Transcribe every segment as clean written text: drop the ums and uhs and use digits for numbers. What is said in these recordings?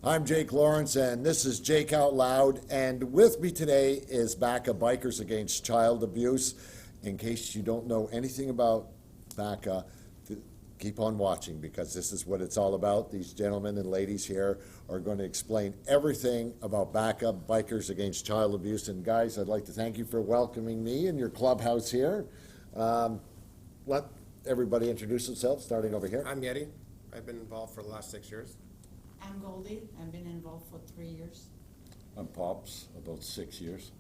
I'm Jake Lawrence, and this is Jake Out Loud. And with me today is B.A.C.A, Bikers Against Child Abuse. In case you don't know anything about B.A.C.A, keep on watching, because this is what it's all about. These gentlemen and ladies here are going to explain everything about B.A.C.A, Bikers Against Child Abuse. And guys, I'd like to thank you for welcoming me in your clubhouse here. Let everybody introduce themselves, starting over here. I'm Yeti. I've been involved for the last 6 years. I'm Goldie. I've been involved for 3 years. I'm Pops, about 6 years.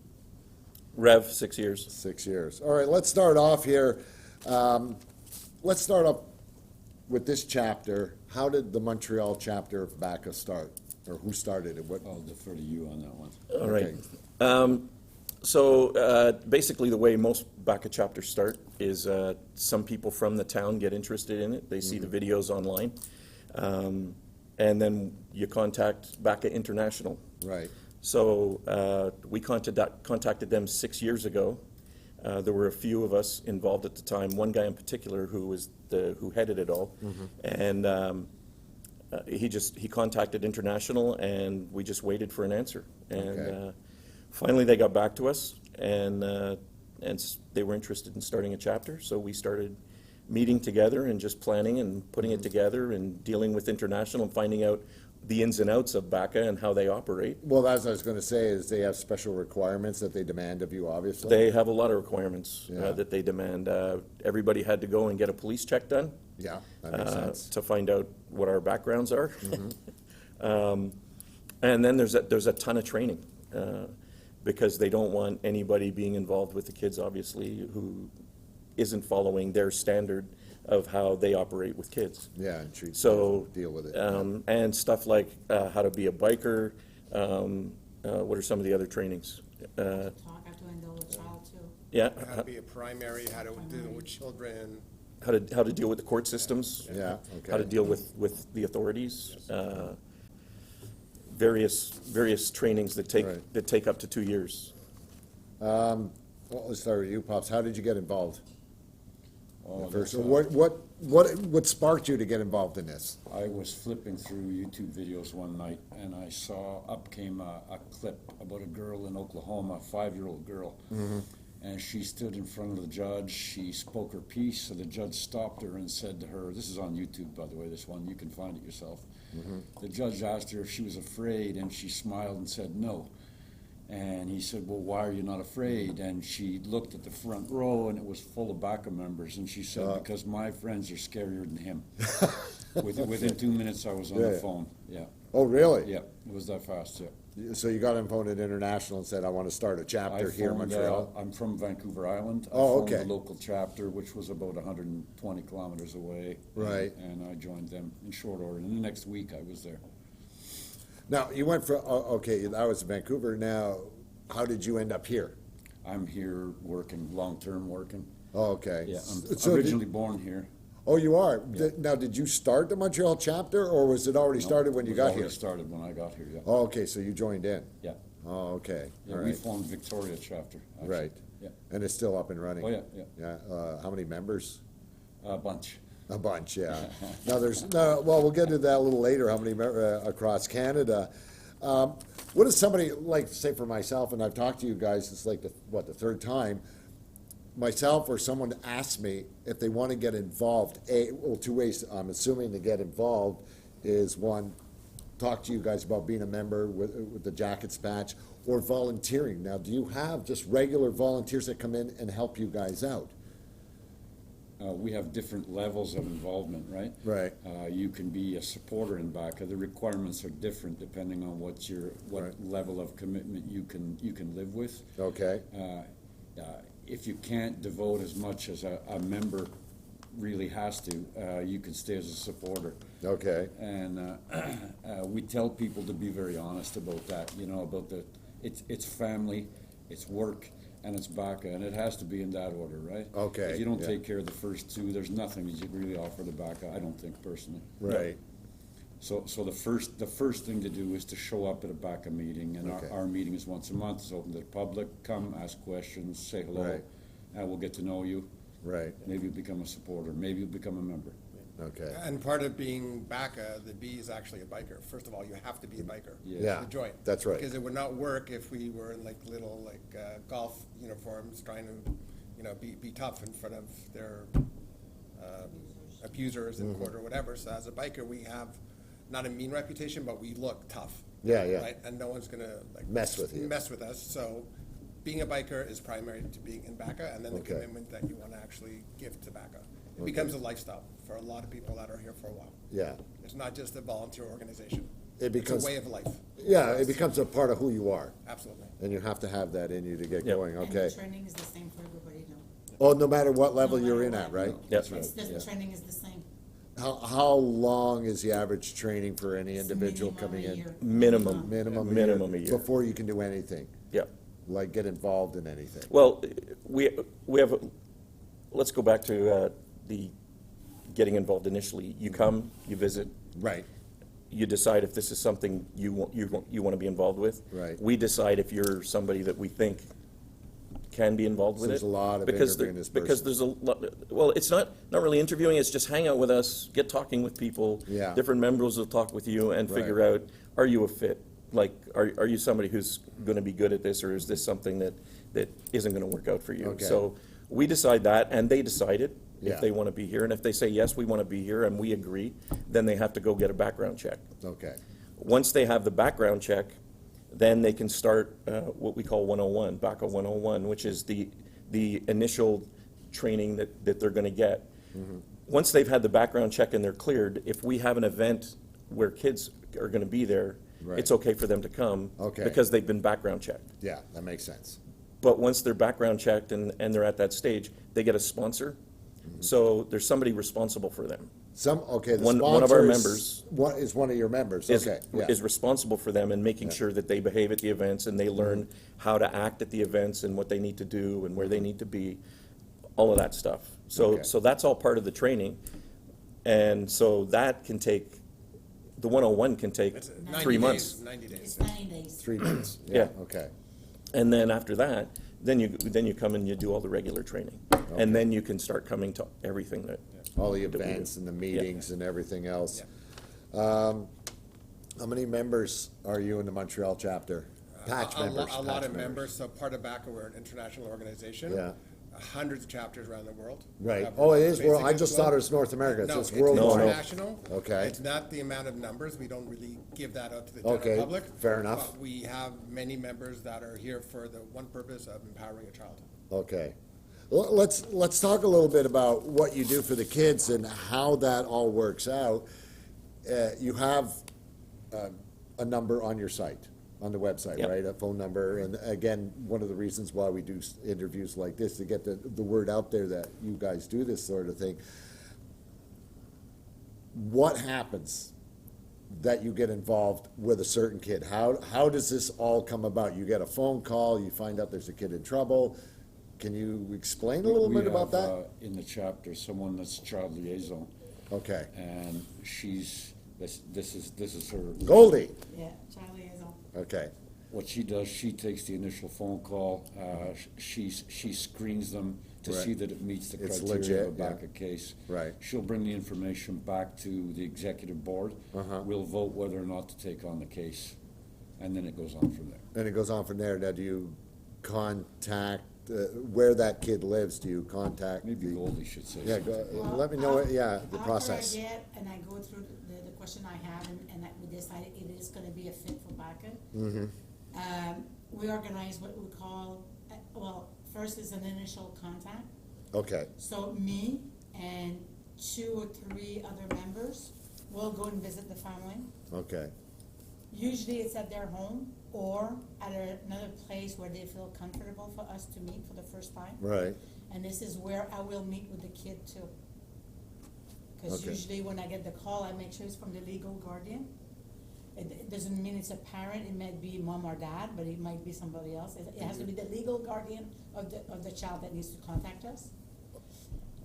Rev, 6 years. 6 years. All right, let's start off here. Let's start off with this chapter. How did the Montreal chapter of B.A.C.A start? Or who started it? What? I'll defer to you on that one. All right. Okay. So basically the way most B.A.C.A chapters start is some people from the town get interested in it. They see the videos online. And then you contact B.A.C.A International. Right. So we contacted them 6 years ago. There were a few of us involved at the time. One guy in particular who headed it all, and he contacted International, and we just waited for an answer. And Okay. Finally, they got back to us, and they were interested in starting a chapter. So we started meeting together and just planning and putting it together and dealing with International and finding out the ins and outs of B.A.C.A and how they operate. Well, that's what I was going to say, is they have special requirements that they demand of you, obviously. They have a lot of requirements Yeah. that they demand. Everybody had to go and get a police check done Yeah, that makes sense. to find out what our backgrounds are. And then there's a ton of training because they don't want anybody being involved with the kids, obviously, who isn't following their standard of how they operate with kids. Yeah, and treat, So, deal with it. and stuff like how to be a biker. What are some of the other trainings? Talk, I have to handle a child too. Yeah, How to be a primary, how to deal with children. how to deal with the court systems. Yeah, okay. How to deal with the authorities. Various trainings that Right. take up to 2 years. Well, let's start with you, Pops. How did you get involved? Oh, First, that's, what sparked you to get involved in this? I was flipping through YouTube videos one night, and I saw up came a clip about a girl in Oklahoma, a 5-year-old girl. And she stood in front of the judge. She spoke her piece, so the judge stopped her and said to her, this is on YouTube, by the way, this one, you can find it yourself. The judge asked her if she was afraid, and she smiled and said no. And he said, well, why are you not afraid? And she looked at the front row, and it was full of B.A.C.A members. And she said, because my friends are scarier than him. Within 2 minutes, I was on the Yeah. phone. Yeah, Oh, really? yeah, it was that fast, yeah. So you got involved in International and said, I want to start a chapter here in phoned, Montreal? I'm from Vancouver Island. I Oh, phoned okay. the local chapter, which was about 120 kilometers away. Right. And I joined them in short order. And the next week, I was there. Now, you went from, okay, that was Vancouver. Now, how did you end up here? I'm here working, long-term working. Oh, okay. Yeah, I'm So originally born here. oh, you are? Yeah. Now, did you start the Montreal chapter, or was it already started when you got here? It started when I got here, yeah. Oh, okay, so you joined in. Yeah. Oh, okay, Yeah, all we right. formed Victoria chapter. Actually. Right. Yeah. And it's still up and running? Oh, yeah, yeah. Yeah, how many members? A bunch. A bunch, yeah. Now, well, we'll get into that a little later, how many across Canada. What is somebody, like, say for myself, and I've talked to you guys, it's like the third time, myself or someone asks me if they want to get involved. Well, two ways I'm assuming to get involved is, one, talk to you guys about being a member with the Jackets patch, or volunteering. Now, do you have just regular volunteers that come in and help you guys out? We have different levels of involvement, right? Right. You can be a supporter in B.A.C.A. The requirements are different depending on what Right. level of commitment you can live with. Okay. If you can't devote as much as a member really has to, you can stay as a supporter. Okay. And we tell people to be very honest about that, about it's family, it's work, and it's B.A.C.A, and it has to be in that order, right? Okay, If you don't yeah. take care of the first two, there's nothing that you really offer to B.A.C.A, I don't think personally. Right. So the first thing to do is to show up at a B.A.C.A meeting, and Okay. our meeting is once a month, it's open to the public, come, ask questions, say hello, Right. and we'll get to know you. Right. Maybe you become a supporter, maybe you become a member. Okay. And part of being B.A.C.A, the B is actually a biker. First of all, you have to be a biker. Yeah, To join. that's right. Because it would not work if we were in like little golf uniforms trying to, be tough in front of their abusers in court or whatever. So as a biker, we have not a mean reputation, but we look tough. Yeah, yeah. Right? And no one's gonna Mess with you. Mess with us. So being a biker is primary to being in B.A.C.A, and then the Okay. commitment that you want to actually give to B.A.C.A. It becomes a lifestyle for a lot of people that are here for a while. Yeah. It's not just a volunteer organization. It becomes- It's a way of life. Yeah, it becomes a part of who you are, Absolutely. and you have to have that in you to get Yep. going, And okay? the training is the same for everybody, no? Oh, no matter what level No you're matter in at, what. right? Yep. It's the training is the same. How long is the average training for any It's individual minimum coming a in? year. Minimum. Minimum a year. Before you can do anything, Yeah. like get involved in anything. Well, we have, let's go back to the getting involved initially. You come, you visit, Right, you decide if this is something you want to be involved with. Right. We decide if you're somebody that we think can be involved So with it. there's a lot of because interviewing this Because person. there's a lot, well, it's not really interviewing, it's just hang out with us, get talking with people. Yeah. Different members will talk with you and Right. figure out, are you a fit? Like, are you somebody who's gonna be good at this, or is this something that isn't gonna work out for you? Okay. So we decide that, and they decide it, Yeah. if they wanna be here, and if they say, yes, we wanna be here, and we agree, then they have to go get a background check. okay, Once they have the background check, then they can start what we call 101, B.A.C.A 101, which is the initial training that they're going to get. Mm-hmm. Once they've had the background check and they're cleared, if we have an event where kids are going to be there, Right. it's okay for them to come Okay. because they've been background checked. yeah, that makes sense. But once they're background checked and they're at that stage, they get a sponsor. Mm-hmm. So there's somebody responsible for them. Okay, the One of our sponsor members is one of your members, is, okay, yeah. is responsible for them and making sure that they behave at the events and they learn how to act at the events and what they need to do and where they need to be, all of that stuff. Okay. So that's all part of the training. And so that can take, the 101 can take It's 3 months. 90 days. It's 90 days. 3 months, Yeah. okay, And then after that, then you come and you do all the regular training. And then you can start coming to everything that, all the we do. events and the meetings and everything else. Yeah. How many members are you in the Montreal chapter? Patch members. A lot patch of members. So part of B.A.C.A, we're an international organization. Yeah. Hundreds of chapters around the world. Right, Cover oh, it is, world. I basically just global. thought it was North America, No, it's worldwide. No, no. international. Okay. It's not the amount of numbers, we don't really give that out to the general Okay, public. fair enough. But we have many members that are here for the one purpose of empowering a child. Okay. Let's talk a little bit about what you do for the kids and how that all works out. You have a number on your site, on the website, Yep. right? A phone number, and again, one of the reasons why we do interviews like this, to get the word out there that you guys do this sort of thing. What happens that you get involved with a certain kid? How does this all come about? You get a phone call, you find out there's a kid in trouble. Can you explain a little We bit about have, that? In the chapter, someone that's child liaison, Okay. and this is her. Goldie, Yeah, Charlie is on. okay, What she does, she takes the initial phone call, she screens them to Right. see that it meets the It's criteria of a legit, yeah. B.A.C.A case. Right. She'll bring the information back to the executive board. Uh-huh. We'll vote whether or not to take on the case, and then it goes on from there. and it goes on from there. Now, do you contact, where that kid lives, do you contact? Maybe the- Goldie should say Yeah, something. go, let me know, the process. After I get, and I go through the question I have, and we decide it is gonna be a fit for B.A.C.A. We organize what we call, well, first is an initial contact. Okay, So me and 2 or 3 other members will go and visit the family. okay, Usually it's at their home or at another place where they feel comfortable for us to meet for the first time. right, And this is where I will meet with the kid too. Cause Okay. usually when I get the call, I make sure it's from the legal guardian. It doesn't mean it's a parent, it might be mom or dad, but it might be somebody else. It has to be the legal guardian of the child that needs to contact us.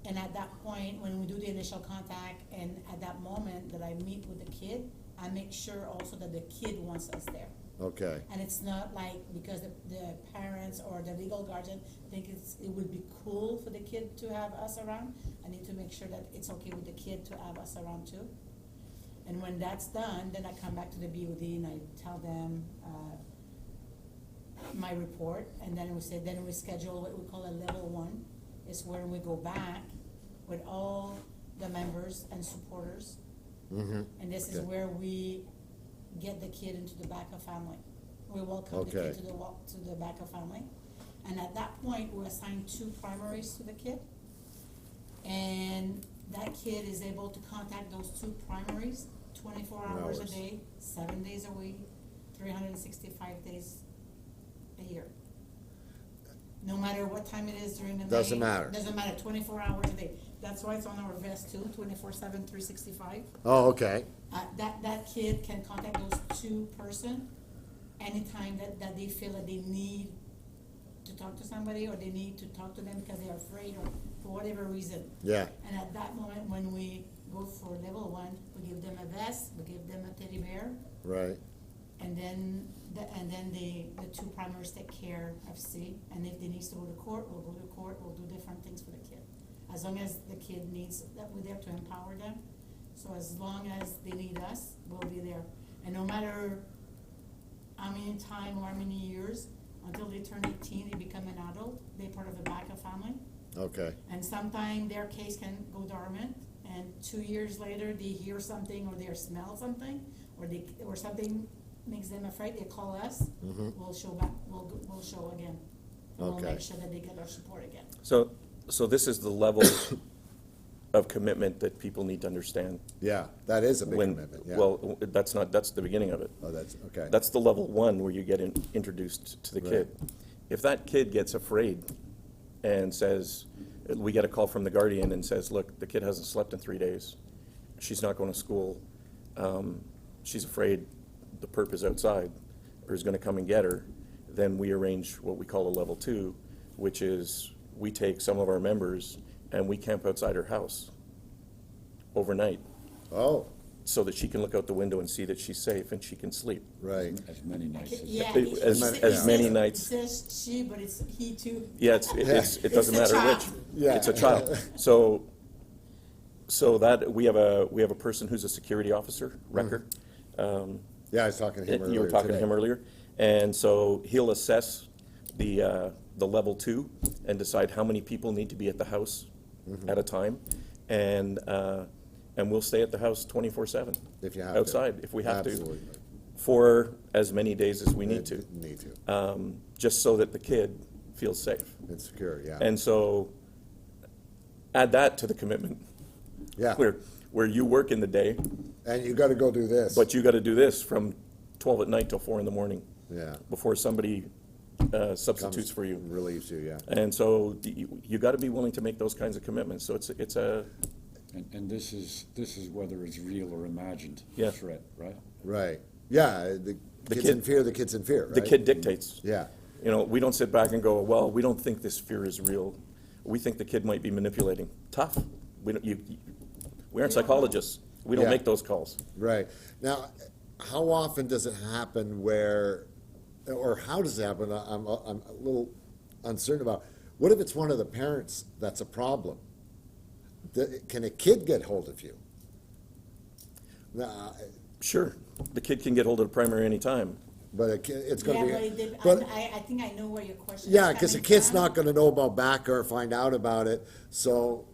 And at that point, when we do the initial contact, and at that moment that I meet with the kid, I make sure also that the kid wants us there. Okay, And it's not like because the parents or the legal guardian think it would be cool for the kid to have us around. I need to make sure that it's okay with the kid to have us around too. And when that's done, then I come back to the BOD and I tell them, my report, and then we schedule what we call a level 1. It's where we go back with all the members and supporters. mm-hmm, And this is Okay. where we get the kid into the B.A.C.A family. We welcome the Okay. kid to the B.A.C.A family. And at that point, we assign 2 primaries to the kid. And that kid is able to contact those 2 primaries 24 hours a Hours. day, 7 days a week, 365 days a year. No matter what time it is during the night. Doesn't matter. Doesn't matter, 24 hours a day. That's why it's on our vest too, 24/7, 365. oh, okay, That kid can contact those 2 person anytime that they feel that they need to talk to somebody, or they need to talk to them because they're afraid, or for whatever reason. yeah, And at that moment, when we go for level 1, we give them a vest, we give them a teddy bear, right, and then the 2 primaries take care of C. And if they need to go to court, we'll go to court, we'll do different things for the kid. As long as the kid needs, that we're there to empower them. So as long as they need us, we'll be there. And no matter how many time or how many years, until they turn 18, they become an adult, they're part of the B.A.C.A family. okay, And sometimes their case can go dormant, and 2 years later, they hear something, or they smell something, or something makes them afraid, they call us, Mhm. we'll show back, we'll show again. And we'll Okay. make sure that they get our support again. So this is the level of commitment that people need to understand. yeah, that is a big When, commitment, yeah. well, that's the beginning of it. Oh, that's, okay. That's the level 1 where you get introduced to the Right. kid. If that kid gets afraid and says, we get a call from the guardian and says, look, the kid hasn't slept in 3 days, she's not going to school, she's afraid the perp is outside or is going to come and get her, then we arrange what we call a level 2, which is we take some of our members and we camp outside her house overnight Oh, so that she can look out the window and see that she's safe and she can sleep. right, As many nights as. Yeah, As many nights. It says she, but it's he too. Yeah, it doesn't It's a matter which. child. Yeah. It's a child. So that, we have a person who's a security officer, Wrecker. yeah, I was talking to him earlier You were talking to today. him earlier. And so he'll assess the level 2 and decide how many people need to be at the house Mm-hmm. at a time. And we'll stay at the house 24/7. If you have to. Outside, if we have to. Absolutely. For as many days as we need to. Need to, Just so that the kid feels safe. it's secure, yeah. And so add that to the commitment, Yeah, where you work in the day, and you gotta go do this. but you got to do this from 12 at night till 4 in the morning Yeah. before somebody substitutes Comes- for you. Relieves you, yeah. And so you got to be willing to make those kinds of commitments. So it's a, And this is whether it's real or imagined Yeah. threat, right? Right, yeah, the kid's in fear, the kid's in fear, right? the kid dictates. Yeah, You know, we don't sit back and go, well, we don't think this fear is real. We think the kid might be manipulating. Tough. We aren't psychologists. We don't Yeah. make those calls. right. Now, how often does it happen where, or how does it happen? I'm a little uncertain about. What if it's one of the parents that's a problem? Can a kid get hold of you? Sure, the kid can get hold of the primary anytime. But it's gonna Yeah, be. but it did, but- I think I know where your question is Yeah, because the coming kid's from. not gonna know about B.A.C.A or find out about it, so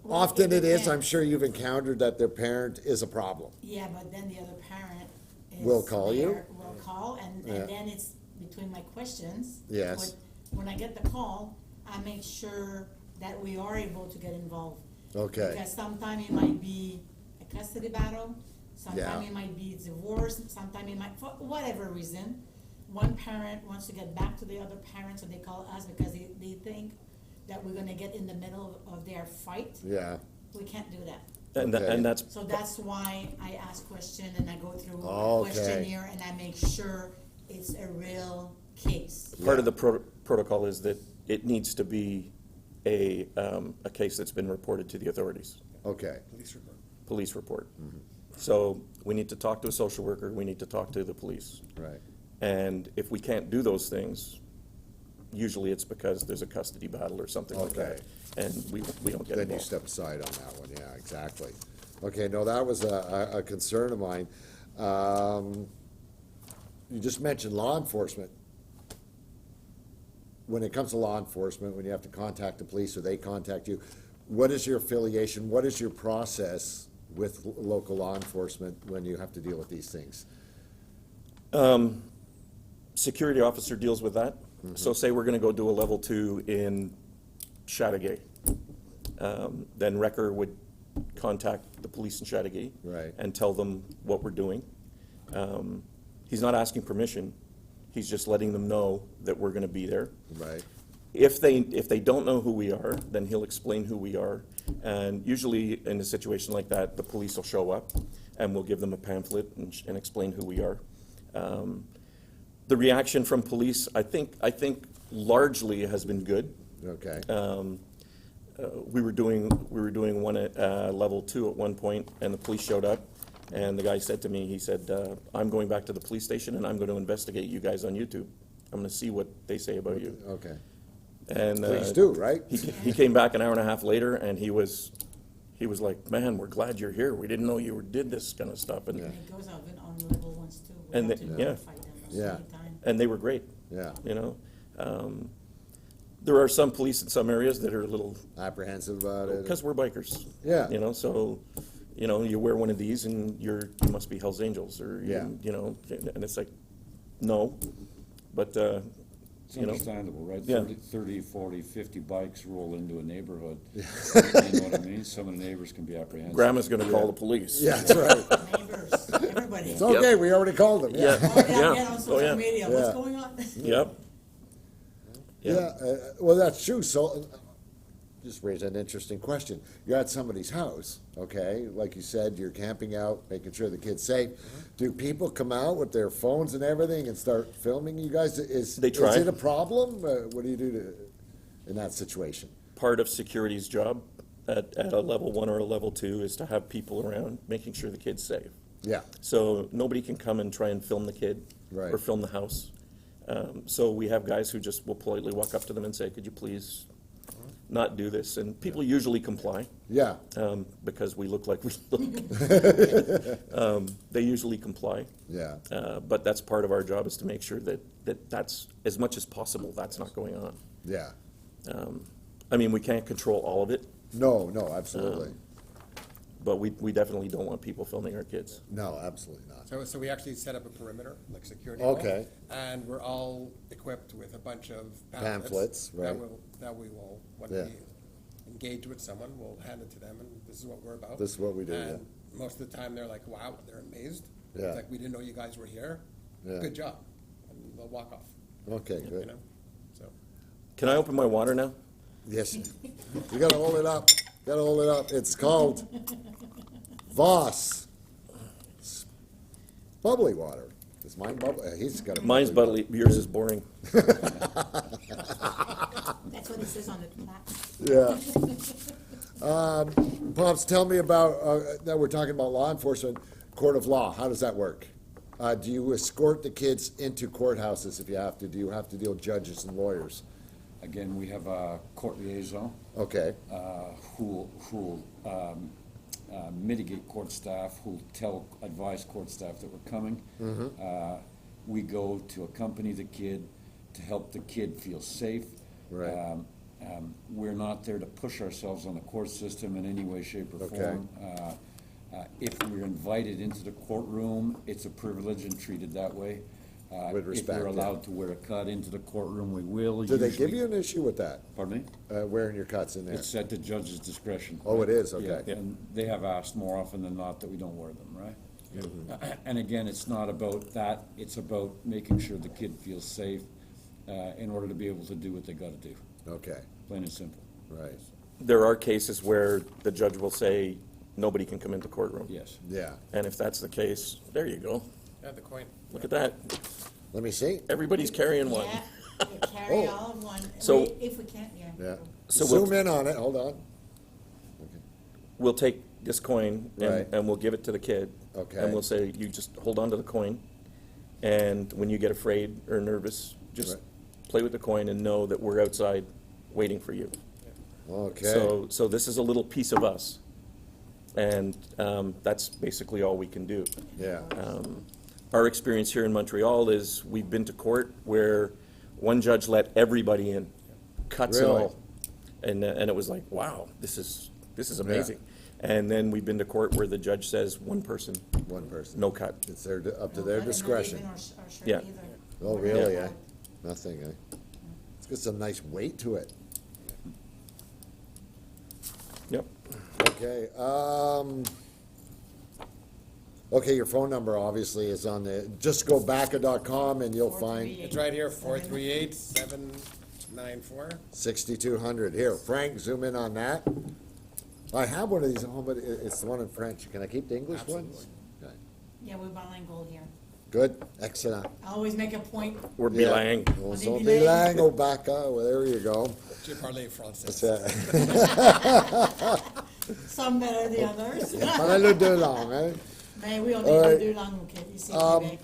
often it is, I'm depends. sure you've encountered that their parent is a problem. Yeah, but then the other parent is. Will call you? there, Will call, and Yeah. then it's between my questions. Yes. When I get the call, I make sure that we are able to get involved. Okay. Because sometimes it might be a custody battle, Yeah. sometimes it might be divorce, sometimes it might, for whatever reason, one parent wants to get back to the other parent, so they call us because they think that we're gonna get in the middle of their fight. Yeah, We can't do that. And, Okay. and that's, So that's why I ask question and I go through a Okay. questionnaire and I make sure it's a real case. part of the protocol is that it needs to be a case that's been reported to the authorities, okay, Police report. police report. So we need to talk to a social worker, we need to talk to the police. right. And if we can't do those things, usually it's because there's a custody battle or something like that. Okay. And we don't get Then you involved. step aside on that one, yeah, exactly. Okay, no, that was a concern of mine. You just mentioned law enforcement. When it comes to law enforcement, when you have to contact the police or they contact you, what is your affiliation? What is your process with local law enforcement when you have to deal with these things? Security officer deals with that. So say we're gonna go do a level 2 in Chateauguay. Then Wrecker would contact the police in Chateauguay. Right. And tell them what we're doing. He's not asking permission, he's just letting them know that we're gonna be there. Right, If they don't know who we are, then he'll explain who we are. And usually in a situation like that, the police will show up and we'll give them a pamphlet and explain who we are. The reaction from police, I think largely has been good. okay, We were doing one at level 2 at one point, and the police showed up, and the guy said to me, he said, "I'm going back to the police station and I'm going to investigate you guys on YouTube. I'm going to see what they say about you." okay. And Please do, right? he came back an hour and a half later, and he was like, "Man, we're glad you're here. We didn't know you did this kind of stuff." And And it goes out on level 1s too. We And have the- to yeah. notify them Yeah. every time. and they were great. Yeah, You know, there are some police in some areas that are a little, apprehensive about it. because we're bikers. Yeah. You know, so, you know, you wear one of these and you must be Hell's Angels, or, Yeah. you know, and it's like, no, but, It's you know. understandable, right? Yeah. 30, 40, 50 bikes roll into a neighborhood. You know what I mean? Some of the neighbors can be apprehensive. Grandma's gonna call the police. Yeah, that's right. Neighbors, everybody. It's okay, we already called them, Yeah, Oh, yeah, yeah, get on oh, social yeah, media, Yeah. what's going on? yep. Yeah, well, that's true, so, just raised an interesting question. You're at somebody's house, okay, like you said, you're camping out, making sure the kid's safe. Do people come out with their phones and everything and start filming you guys? They try. Is it a problem? What do you do in that situation? Part of security's job at a level 1 or a level 2 is to have people around making sure the kid's safe. Yeah, So nobody can come and try and film the kid. Right. Or film the house. So we have guys who just will politely walk up to them and say, "Could you please not do this?" And people usually comply, yeah, because we look like we look. They usually comply. yeah, But that's part of our job, is to make sure that's, as much as possible, that's not going on. yeah. I mean, we can't control all of it, No, absolutely. but we definitely don't want people filming our kids. No, absolutely not. So we actually set up a perimeter, like security wall. Okay. And we're all equipped with a bunch of Pamphlets, right. That we will, when Yeah. we engage with someone, we'll hand it to them, and this is what we're about. This is what we do, And most of the time, they're like, wow, they're amazed. Yeah. It's like, we didn't know you guys were here. Yeah. Good job. And they'll walk off, Okay, you good. know, so. Can I open my water now? Yes, you gotta hold it up, gotta hold it up. It's called Voss. It's bubbly water. Is mine bubbly? He's got a. Mine's bubbly, yours is boring. That's what it says on the plaque. Yeah. Pops, tell me about, that we're talking about law enforcement, court of law. How does that work? Do you escort the kids into courthouses if you have to? Do you have to deal with judges and lawyers? Again, we have a court liaison Okay, who will mitigate court staff, who'll advise court staff that we're coming. We go to accompany the kid, to help the kid feel safe. Right. We're not there to push ourselves on the court system in any way, shape, or Okay. form. If we're invited into the courtroom, it's a privilege and treated that way. With respect, If we're yeah. allowed to wear a cut into the courtroom, we will. do they give Usually- you an issue with that, Pardon me? wearing your cuts in there? It's at the judge's discretion. Oh, it is, Yeah, okay. and they have asked more often than not that we don't wear them, right? Mm-hmm. And again, it's not about that, it's about making sure the kid feels safe in order to be able to do what they gotta do, Okay, plain and simple. right, There are cases where the judge will say, nobody can come into the courtroom. Yes. yeah. And if that's the case, there you go. Yeah, the coin. Look at that. Let me see. Everybody's carrying one. Yeah, we carry Oh. all of one. So- If we can't, yeah. Yeah. So we'll- Zoom in on it, hold on. We'll take this coin Right. and we'll give it to the kid. Okay. And we'll say, you just hold on to the coin. And when you get afraid or nervous, just Right. play with the coin and know that we're outside waiting for you. Okay. So this is a little piece of us. And that's basically all we can do. Yeah. Our experience here in Montreal is we've been to court where one judge let everybody in, cuts and Really? all. And it was like, wow, this is amazing. And then we've been to court where the judge says one person, One person. no cut. It's their, up to No, their but not discretion. even our shirt Yeah. either. Oh, We're really, not eh? allowed. Nothing, eh? It's got some nice weight to it. Yep. Okay, okay, your phone number obviously is on the, just go B.A.C.A.com and you'll find 'em. It's right here, 438-794. 6200. Here, Frank, zoom in on that. I have one of these at home, but it's the one in French. Can I keep the English ones? Absolutely. Okay. Yeah, we're bilingual here. Good, excellent. I always make a point. We're Yeah. bilang. Well, On so est bilingue bilingue. au B.A.C.A. Well, there you go. Je parle français. That's it. Some better than others. Parlez le deux langues, eh? Mais oui, on All right. est deux langues au Québec, ici au Québec.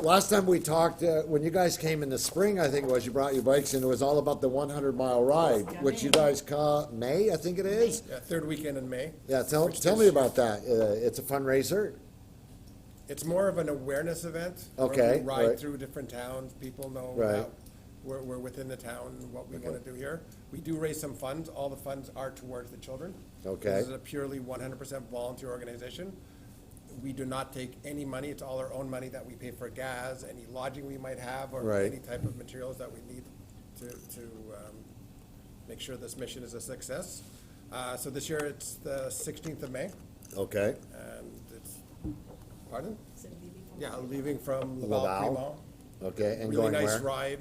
Last time we talked, when you guys came in the spring, I think it was, you brought your bikes and it was all about the 100-mile ride, which you guys call May, I think it is? Yeah, third weekend in May. Yeah, tell Which me is- about that. It's a fundraiser? It's more of an awareness event. where Okay, we ride right. through different towns, people know Right. how, we're within the town, what we want to do here. We do raise some funds, all the funds are towards the children. Okay. This is a purely 100% volunteer organization. We do not take any money, it's all our own money that we pay for gas, any lodging we might have, or Right. any type of materials that we need to make sure this mission is a success. So this year, it's the 16th of May, Okay, and it's, pardon? So leaving from- Yeah, leaving from Laval. Laval, okay, and really going nice where? ride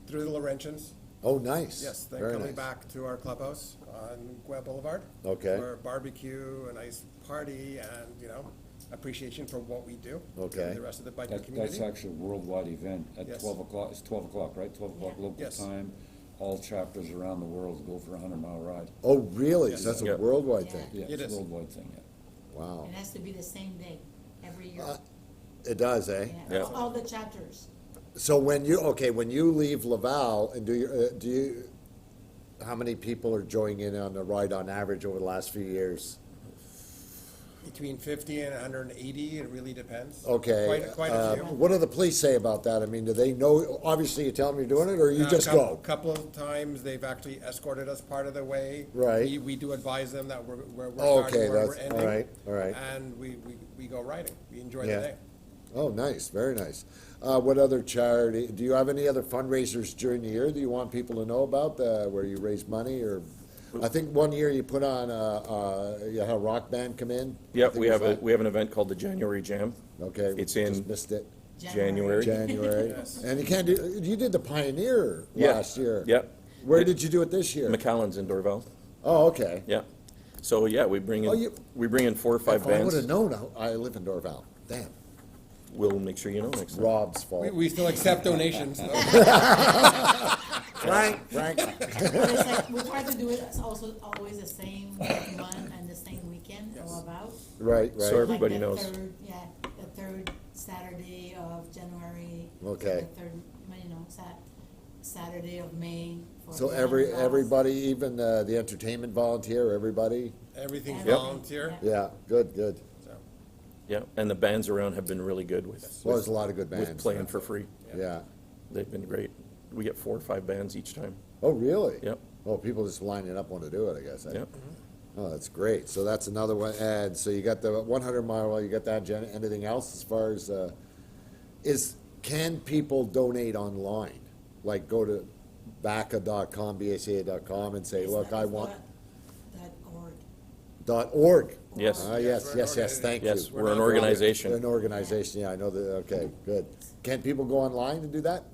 through the Laurentians. Oh, nice. Yes, then Very coming nice. back to our clubhouse on Guelph Boulevard. Okay. For a barbecue, a nice party, and, appreciation for what we do. Okay. to The rest of the biking That's community. actually a worldwide event at Yes. 12 o'clock, it's 12 o'clock, right? 12 o'clock Yeah. local Yes. time. All chapters around the world go for a 100-mile ride. Oh, really? Yes. So that's a Yeah. worldwide Yeah. thing? Yeah, It it's is. a worldwide thing, yeah. Wow. It has to be the same day, every year. It does, eh? Yeah, Yeah. all the chapters. So when you leave Laval and how many people are joining in on the ride on average over the last few years? Between 50 and 180, it really depends. Okay. Quite a few. What do the police say about that? I mean, do they know, obviously you tell them you're doing it, or you just go? Couple of times, they've actually escorted us part of the way. Right. We do advise them that we're Oh, starting okay, where we're that's- ending. all right. And we go riding. We enjoy the Yeah. day. Oh, nice, very nice. What other charity, do you have any other fundraisers during the year that you want people to know about, where you raise money, or? I think one year you put on, you had a rock band come in? I Yep, think we it have was a, that. we have an event called the January Jam. Okay. It's just in missed it. January. January. Yes. And you did the Pioneer Yeah. last year. Yep. Where did you do it this year? McAllen's in Dorval. Oh, okay. Yeah. So, yeah, we bring Oh, in, you- we bring in 4 or 5 If I would have bands. known, I live in Dorval. Damn. We'll make sure you know next time. Rob's fault. We still accept donations, though. Frank. But it's like, we try to do it as also always the same month and the same weekend or about. Right, So right. everybody Like the knows. the third Saturday of January. Okay. The third, Saturday of May. for So the $100. everybody, even the entertainment volunteer, everybody? Everything's Yep. volunteer. Yeah, good. So, Yeah, and the bands around have been really good with, Well, there's a lot of good with bands. playing for free. Yeah. They've been great. We get 4 or 5 bands each time. Oh, really? Yep. Well, people just lining up want to do it, I guess. eh? Yep. Oh, that's great. So that's another one. And so you got the 100-mile, you got that, Jen. Anything else as far as, can people donate online? Like go to B.A.C.A.com, B.A.C.A.com and say, It's look, like I want, .org. .org. Yes. Ah, Yes, yes, we're an thank you. Yes, we're an not organization. An organization, yeah, I know that, okay, good. Can people go online and do that?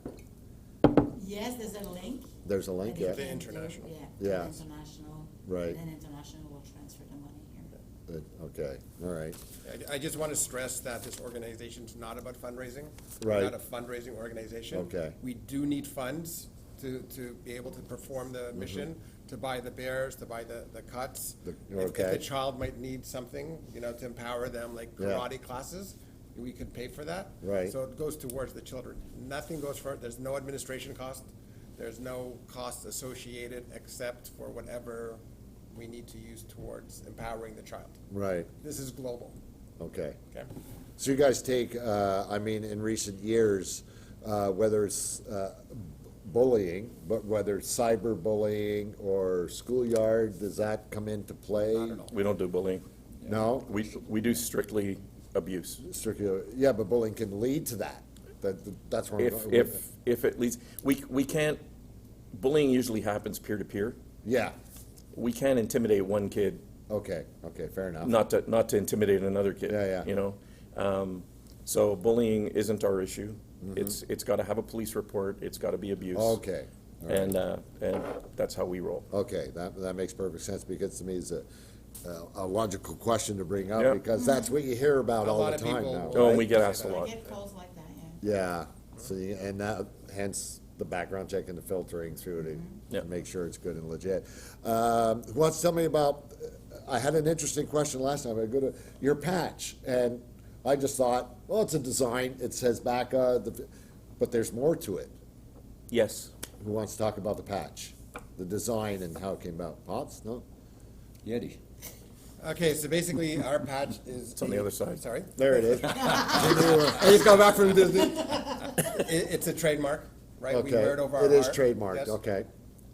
Yes, there's a link. There's a link, that you yeah. The can do, international. Yeah. Yeah. International. Right. And then international will transfer the money here. Good, okay, all right. I just want to stress that this organization's not about fundraising. Right. We're not a fundraising organization. Okay. We do need funds to be able to perform the mission, to buy the bears, to buy the cuts. The- If okay. the child might need something, to empower them, like Yeah. karate classes, we could pay for that. Right. So it goes towards the children. Nothing goes for it. There's no administration cost. There's no cost associated except for whatever we need to use towards empowering the child. Right, This is global, okay. okay? So you guys take, I mean, in recent years, whether it's bullying, but whether it's cyberbullying or schoolyard, does that come into play? Not at all. We don't do bullying. No? We do strictly abuse. Strictly, yeah, but bullying can lead to that. That's where I'm going. If it leads, we can't, bullying usually happens peer to peer. Yeah, We can't intimidate one kid, okay, fair enough. not to intimidate another kid. Yeah. You know, so bullying isn't our issue. Mm-hmm. It's got to have a police report. It's got to be abuse. Okay, all right. And that's how we roll. Okay, that makes perfect sense, because to me it's a logical question to bring up, Yeah. because that's what you hear about A all lot the of time people now. will- Oh, and right? we get asked a I lot. get calls like that, yeah. Yeah, so, and that, hence the background check and the filtering through to Yep. make sure it's good and legit. Who wants to tell me about, I had an interesting question last time, your patch, and I just thought, well, it's a design, it says B.A.C.A, but there's more to it. Yes. Who wants to talk about the patch, the design and how it came about? Potts, no? Yeti. Okay, so basically, our patch is. It's on the other side. Sorry? There it is. I just got back from Disney. It's a trademark, right? We Okay, wear it over our it is heart. trademarked, Yes. okay.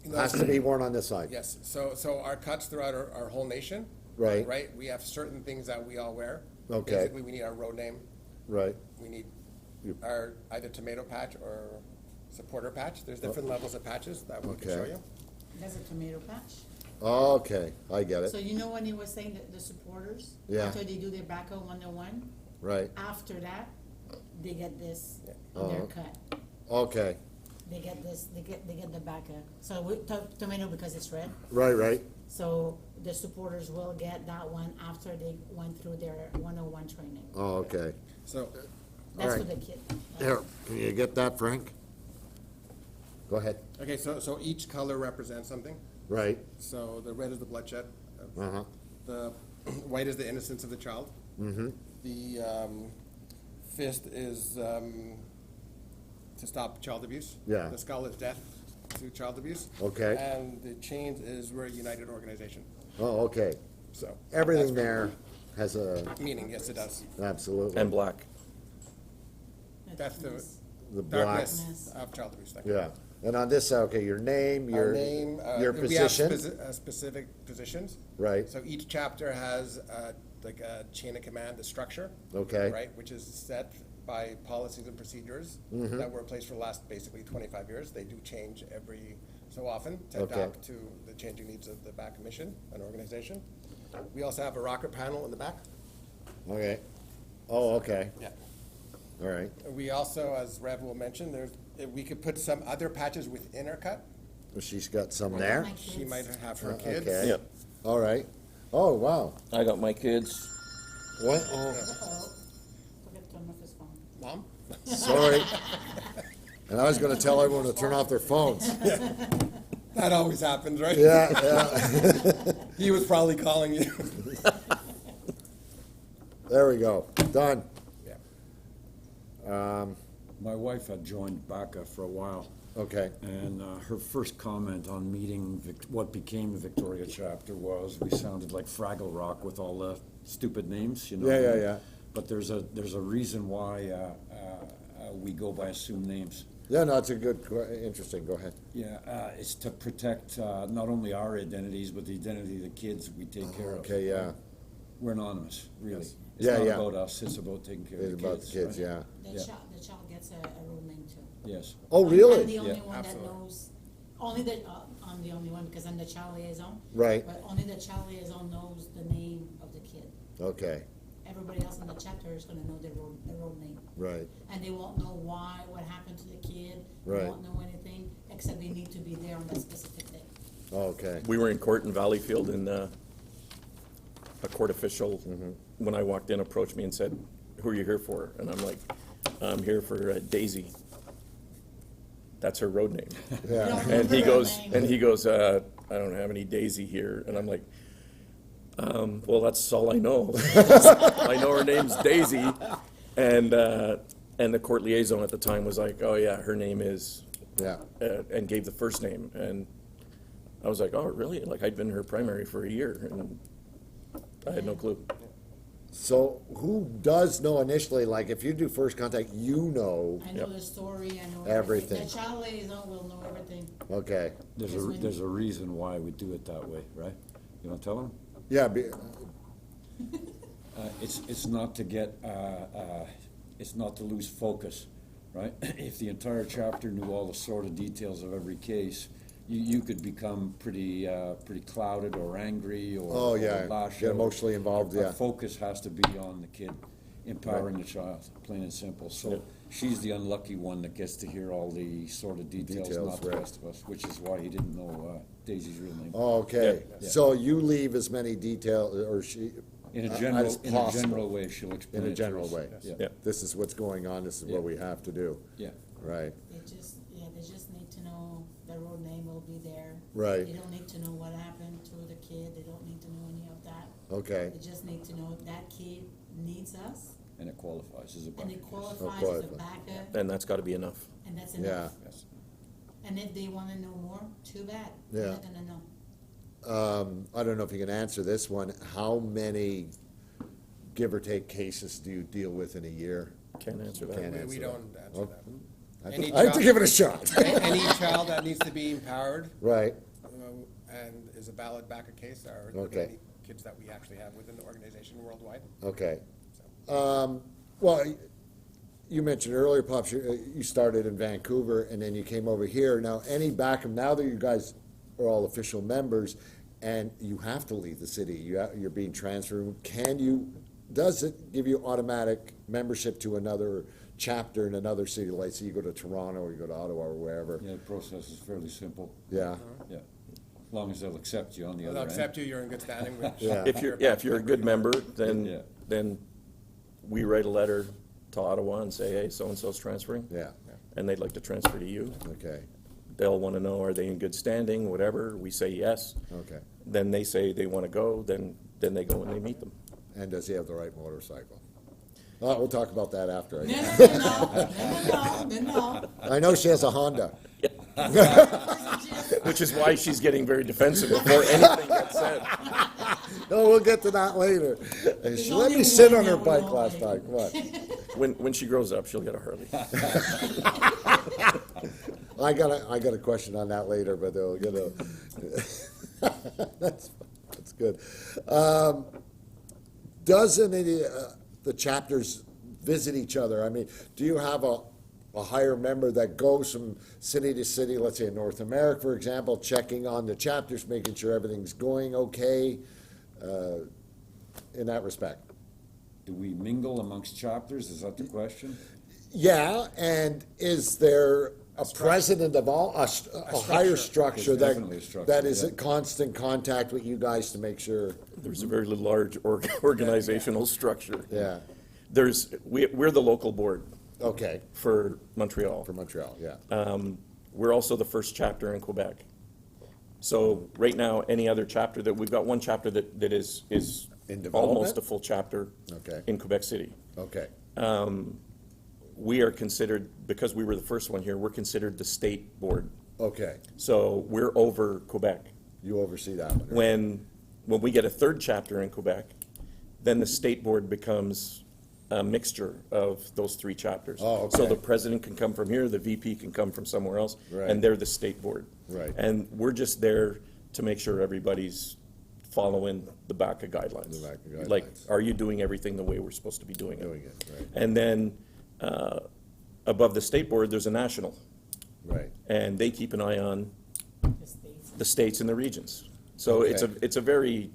You know, Has to be worn on this side. Yes, so our cuts throughout our whole nation. Right. Right, we have certain things that we all wear. Okay. Basically, we need our road name, Right, we need You- our either tomato patch or supporter patch. There's different levels of patches that we can show Okay. you. That's a tomato patch. okay, I get So it, you know when you were saying that the supporters? Yeah. After they do their B.A.C.A 101, right, after that, they get this Oh. on their cut. okay, They get this, they get the B.A.C.A. So tomato because it's red. right, So the supporters will get that one after they went through their 101 training. oh, okay. So, That's for Alright. the kid. Here, can you get that, Frank? Go ahead, okay, so each color represents something. right, So the red is the bloodshed. uh-huh, The white is the innocence of the child. mm-hmm, The fist is to stop child abuse. Yeah. The skull is death to child abuse. Okay. And the chains is we're a united organization. oh, okay. So Everything that's there has a, meaning, yes, it does. absolutely. And black. That's the The black, darkness of child abuse. Thank you. yeah. And on this, okay, your name, Our your, name, your we have position, specific positions. right, So each chapter has like a chain of command, the structure. okay, Right, which is set by policies and procedures Mm-hmm. that were in place for the last basically 25 years. They do change every so often to Okay. adapt to the changing needs of the B.A.C.A mission and organization. We also have a rocket panel in the back. okay. Oh, okay, Yeah. all right. We also, as Rev will mention, we could put some other patches within our cut. Well, she's got some I there, got my She kids. might have her Okay. kids. Yeah. all right. Oh, wow, I got my kids. what, oh, Uh-oh. Forgot to turn off his phone. Mom? sorry. And I was gonna tell everyone to turn off their phones. That always happens, right? Yeah, yeah, He was probably calling you. there we go, done. Yeah. My wife had joined B.A.C.A for a while, Okay, and her first comment on meeting what became the Victoria chapter was, we sounded like Fraggle Rock with all the stupid names, you know? Yeah. But there's a reason why we go by assumed names. Yeah, no, it's a good, interesting, go ahead. Yeah, it's to protect not only our identities, but the identity of the kids we take care of. Okay, yeah, We're anonymous, really. Yes. It's Yeah, not yeah. about us, it's about taking care it's of the about kids. the kids, right? yeah. The child gets a road name too. Yes. Oh, I'm the really? only Yeah, one that absolutely. knows, I'm the only one because I'm the child liaison. Right. But only the child liaison knows the name of the kid. Okay, Everybody else in the chapter is gonna know their road name. right, And they won't know why, what happened to the kid. Right. They won't know anything, except they need to be there on that specific day. okay, We were in court in Valleyfield, and a court official, Mm-hmm. when I walked in, approached me and said, "Who are you here for?" And I'm like, "I'm here for Daisy. That's her road name." yeah, Don't And remember he her goes, name. "I don't have any Daisy here." And I'm like, "Well, that's all I know. I know her name's Daisy, And the court liaison at the time was like, oh yeah, her name is, Yeah. and gave the first name. And I was like, oh, really? Like, I'd been her primary for a year, and I had no clue. So who does know initially, like if you do first contact, you know, I know the story, I know Everything. The child liaison will know everything. okay. There's a reason why we do it that way, right? You want to tell them? Yeah, It's not to get, it's not to lose focus, right? If the entire chapter knew all the sort of details of every case, you could become pretty clouded or angry or oh yeah, lash get out. emotionally involved, Our yeah. focus has to be on the kid, empowering the child, plain and simple. So she's the unlucky one that gets to hear all the sort of details, not the right. rest of us, which is why he didn't know Daisy's real name. Oh, okay, Yeah. so you leave as many details, or she, In a as general possible. way, she'll explain In a it to general us. way. Yeah. Yeah. This is what's going on, this is Yeah. what we have to do, Yeah. right, They just need to know the road name will be there. Right. They don't need to know what happened to the kid, they don't need to know any of that. okay, They just need to know that kid needs us, And it qualifies as a and backup. it qualifies as a qualifies. backup, And that's got to be enough. and that's yeah. enough. Yes. And if they wanna know more, too bad, Yeah. they're not gonna know. I don't know if you can answer this one, how many, give or take, cases do you deal with in a year? Can't answer that. Can't We answer that. don't answer that. I Any have to child- give it a shot. Any child that needs to be empowered Right, and is a valid BACA case are the Okay. many kids that we actually have within the organization worldwide. okay. So, Well, you mentioned earlier, Pops, you started in Vancouver and then you came over here. Now, any backup, now that you guys are all official members and you have to leave the city, you're being transferred, does it give you automatic membership to another chapter in another city? Like, say you go to Toronto or you go to Ottawa or wherever? Yeah, the process is fairly simple. Yeah, Yeah. As long as they'll accept you on the They'll other end. accept you, you're in good standing with. Yeah. If you're a good member, Yeah. then we write a letter to Ottawa and say, hey, so-and-so's transferring, yeah, and they'd like to transfer to you. okay, They'll want to know, are they in good standing, whatever. We say yes. okay. Then they say they want to go, then they go and they meet them. And does he have the right motorcycle? We'll talk about that after. No. I know she has a Honda. Which is why she's getting very defensive before anything gets said. No, we'll get to that later. And she let me only sit one on her that bike will last like. time, what? When she grows up, she'll get a Harley. I got a question on that later, but they'll get a. That's good. Doesn't any, the chapters visit each other? I mean, do you have a higher member that goes from city to city, let's say in North America, for example, checking on the chapters, making sure everything's going okay, in that respect? Do we mingle amongst chapters? Is that the question? Yeah, and is there a president of all, a higher structure There's definitely a structure, that is yeah. in constant contact with you guys to make sure, There's a very large organizational structure. yeah, We're the local board okay, for Montreal. for Montreal, yeah, We're also the first chapter in Quebec. So right now, any other chapter we've got one chapter that is In almost development? a full chapter Okay. in Quebec City. okay, We are considered, because we were the first one here, we're considered the state board. okay. So we're over Quebec. You oversee that one, right? When we get a third chapter in Quebec, then the state board becomes a mixture of those three chapters. Oh, okay. So the president can come from here, the VP can come from somewhere else, Right. and they're the state board. Right. And we're just there to make sure everybody's following the B.A.C.A guidelines. The B.A.C.A Like, guidelines. are you doing everything the way we're supposed to be doing it? Doing it, right, And then, above the state board, there's a national, right, and they keep an eye on The states. the states and the regions. So it's Okay. a very,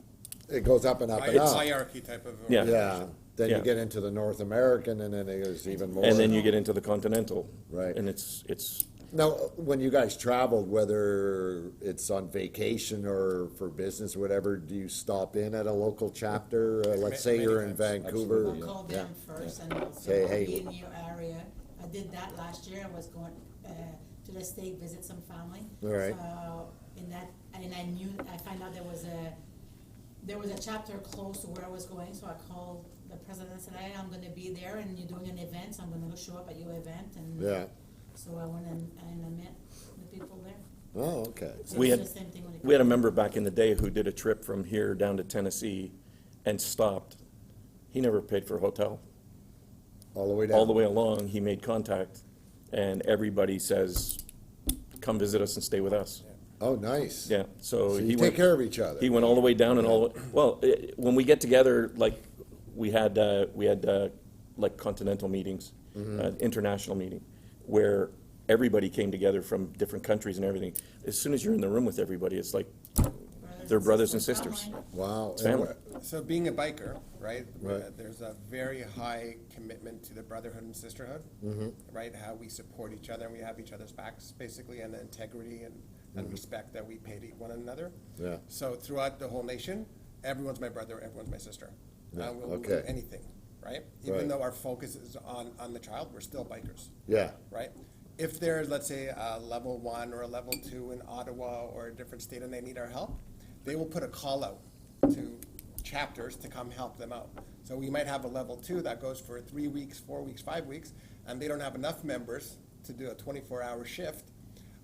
it goes up and up and up. Hierarchy type of. Yeah. Yeah, then you Yeah. get into the North American, and then there's even more. and then you get into the continental. Right. And it's, Now, when you guys traveled, whether it's on vacation or for business or whatever, do you stop in at a local chapter? Let's say Many you're in times. Vancouver. We'll call them first and we'll Say, say, hey. be in your area. I did that last year, I was going, to the state, visit some family. All right. So, in that, and I found out there was there was a chapter close to where I was going, so I called the president and said, hey, I'm gonna be there and you're doing an event, so I'm gonna go show up at your event, and Yeah. so I went and I met the people there. Oh, okay. So We it's had- the same thing when it We had a comes- member back in the day who did a trip from here down to Tennessee and stopped. He never paid for a hotel. All the way down? All the way along, he made contact, and everybody says, come visit us and stay with us. Oh, nice. Yeah, so So he you take went, care of each other. he went all the way down and all, well, when we get together, like, we had like continental meetings, international meeting, where everybody came together from different countries and everything. As soon as you're in the room with everybody, it's like, they're brothers and sisters. family. Wow. It's family. So being a biker, right, Right. there's a very high commitment to the brotherhood and sisterhood, right? How we support each other and we have each other's backs, basically, and the integrity and respect that we pay to one another. Yeah. So throughout the whole nation, everyone's my brother, everyone's my sister. Yeah, And we'll do okay. anything, right? Right. Even though our focus is on the child, we're still bikers. Yeah. Right? If there's, let's say, a level 1 or a level 2 in Ottawa or a different state and they need our help, they will put a call out to chapters to come help them out. So we might have a level 2 that goes for 3 weeks, 4 weeks, 5 weeks, and they don't have enough members to do a 24-hour shift.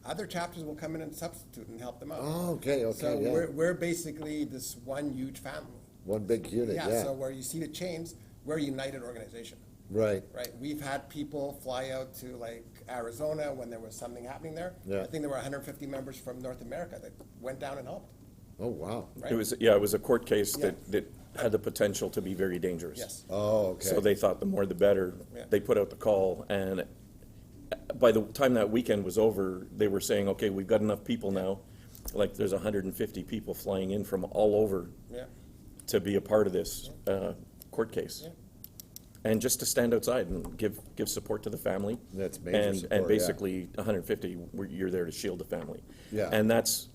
Other chapters will come in and substitute and help them out. Oh, okay, So okay, yeah. we're basically this one huge family. One big unit, yeah. So where you see the change, we're a united organization. Right. Right, we've had people fly out to like Arizona when there was something happening there. Yeah. I think there were 150 members from North America that went down and helped, Oh, wow. right? It was, yeah, it was a court case Yeah. that had the potential to be very dangerous. Yes, Oh, okay. So they thought the more the better. Yeah. They put out the call, and by the time that weekend was over, they were saying, okay, we've got enough people now. Like, there's 150 people flying in from all over yeah, to be a part of this court case. Yeah. And just to stand outside and give support to the family. That's major And support, yeah. basically, 150, you're there to shield the family. Yeah. And that's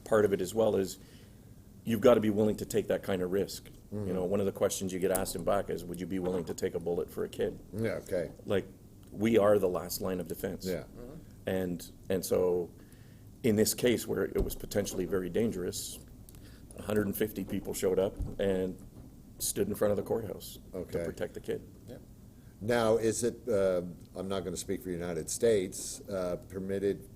part of it as well, is you've got to be willing to take that kind of risk. Mm-hmm. You know, one of the questions you get asked in B.A.C.A is, would you be willing to take a bullet for a kid? Yeah, okay. Like, we are the last line of defense. Yeah. And so, in this case where it was potentially very dangerous, 150 people showed up and stood in front of the courthouse to Okay. protect the kid. yeah. Now, is it, I'm not gonna speak for the United States, permitted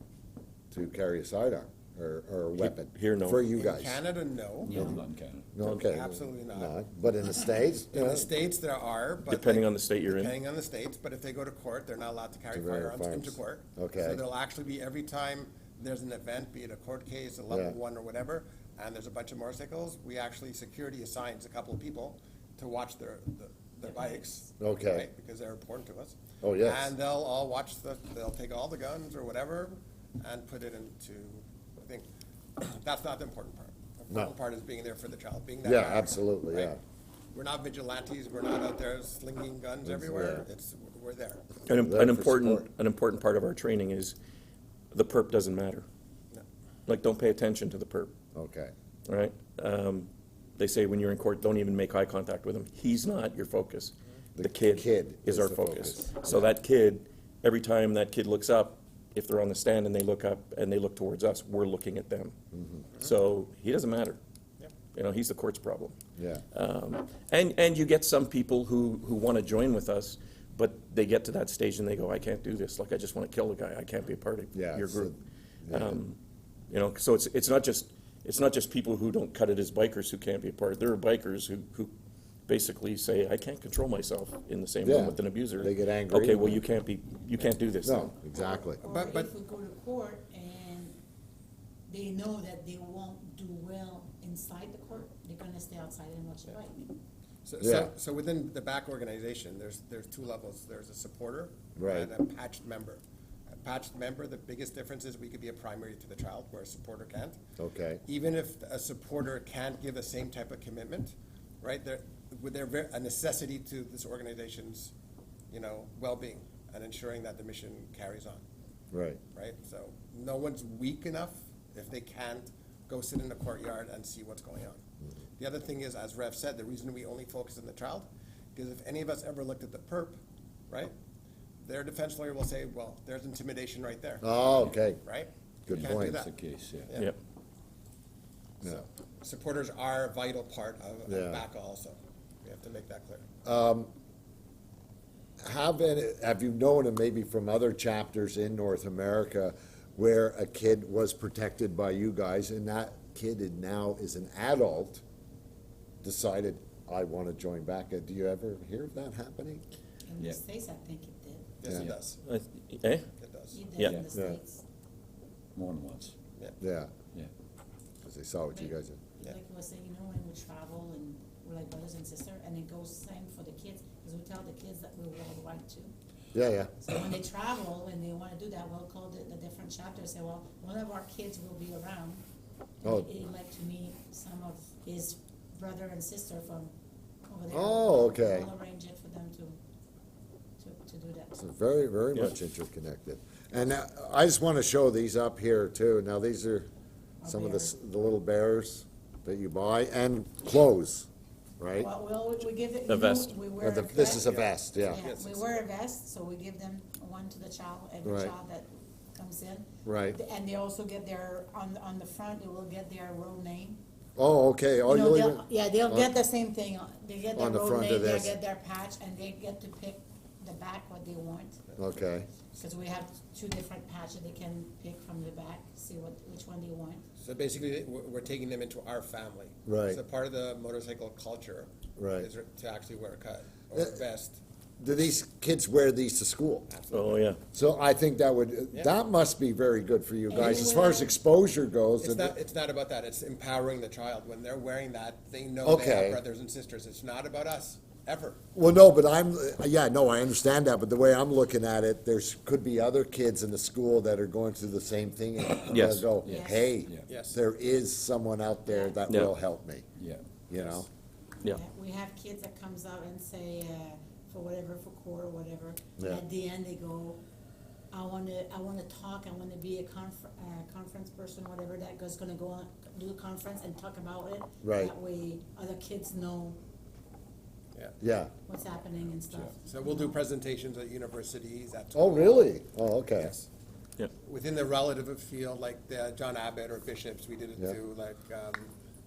to carry a sidearm or a weapon? here, no. For you In guys? Canada, no. No, not in Canada. No, okay. Absolutely not. But in the States? In the States, there are, but. Depending like, on the state you're in. Depending on the states, but if they go to court, they're not allowed to carry To carry firearms into firearms. court. Okay. So there'll actually be, every time there's an event, be it a court case, a level Yeah. 1 or whatever, and there's a bunch of motorcycles, we actually, security assigns a couple of people to watch their bikes. Okay. Right, because they're important to us. Oh, yes. And they'll all watch they'll take all the guns or whatever and put it into, I think, that's not the important part. The No. important part is being there for the child, being that. Yeah, parent, absolutely, right? yeah. We're not vigilantes, we're not out there slinging guns everywhere, we're there. An There for support. important part of our training is the perp doesn't matter. No. Like, don't pay attention to the perp, Okay, all right? They say when you're in court, don't even make eye contact with him. He's not your focus. The kid kid is is our the focus. focus. So that kid, every time that kid looks up, if they're on the stand and they look up and they look towards us, we're looking at them. So he doesn't matter. Yeah. You know, he's the court's problem. yeah. And you get some people who want to join with us, but they get to that stage and they go, I can't do this. Like, I just want to kill the guy. I can't be a part of Yeah, your so- group. yeah. You know, so it's not just people who don't cut it as bikers who can't be a part. There are bikers who basically say, I can't control myself in the same Yeah, room with an abuser. they get angry. Okay, well, you can't do this then. No, exactly. Or But- if we go to court and they know that they won't do well inside the court, they're gonna stay outside and watch the fight. Yeah. So within the B.A.C.A organization, there's 2 levels, there's a supporter Right. and a patched member. A patched member, the biggest difference is we could be a primary to the child, where a supporter can't. Okay, Even if a supporter can't give the same type of commitment, right, they're a necessity to this organization's, well-being and ensuring that the mission carries on, right. right? So no one's weak enough if they can't go sit in the courtyard and see what's going on. The other thing is, as Rev said, the reason we only focus on the child, because if any of us ever looked at the perp, right, their defense lawyer will say, well, there's intimidation right there, Oh, okay. right? Good You can't do point. that. That's the case, yeah. Yeah. Yep. Yeah. supporters are a vital part of Yeah. B.A.C.A also. We have to make that clear. Have you known, and maybe from other chapters in North America, where a kid was protected by you guys, and that kid now is an adult, decided, I want to join B.A.C.A? Do you ever hear of that happening? In the Yeah. States, I think it did. Yes, it Yeah. does. Eh? It does. It did Yeah. in the Yeah. States. More than once, Yeah, yeah. because they saw what you guys did. Yeah. Like you were saying, when we travel and we're like brothers and sisters, and it goes same for the kids, because we tell the kids that we're worldwide too. Yeah, yeah. So when they travel and they wanna do that, we'll call the different chapters, say, well, one of our kids will be around. Oh. And he'd like to meet some of his brother and sister from over there. Oh, okay. We'll arrange it for them to do that. So very, very Yeah. much interconnected. And I just want to show these up here too. Now, these are some of the little bears that you buy, and clothes, right? Well, we give it. A vest. We wear a vest. This is a vest, yeah. Yeah, Yes, we it's- wear a vest, so we give them one to the child, every Right. child that comes in. Right. And they also get their, on the front, they will get their road name. Oh, okay. Oh, You know, you'll they'll- even, Yeah, they'll on- get the same thing, they get their on the road front of name, they'll this. get their patch, and they get to pick the back what they want. okay. Cause we have two different patches they can pick from the back, see which one they want. So basically, we're taking them into our family. Right. So part of the motorcycle culture. Right. Is to actually wear a cut or a vest. Do these kids wear these to school? Oh, yeah. So I think that would, Yeah. that must be very good for you guys. As far as exposure goes. It's not about that, it's empowering the child. When they're wearing that, they know they Okay. have brothers and sisters. It's not about us, ever. Well, no, but I understand that, but the way I'm looking at it, could be other kids in the school that are going through the same thing. And Yes. they'll go, Yes. hey, Yeah. Yes. there is someone out there that Yeah. will help me, Yeah. you know? Yeah. We have kids that comes out and say, for whatever, for court or whatever, and Yeah. at the end they go, I wanna talk, I wanna be a conference person, whatever, that goes, gonna go on, do a conference and talk about it. Right. That way other kids know Yeah. Yeah. what's happening and stuff. So we'll do presentations at universities, at. Oh, really? Oh, okay. Yes. Yeah. Within the relative field, like the John Abbott or bishops, we did it Yeah. to like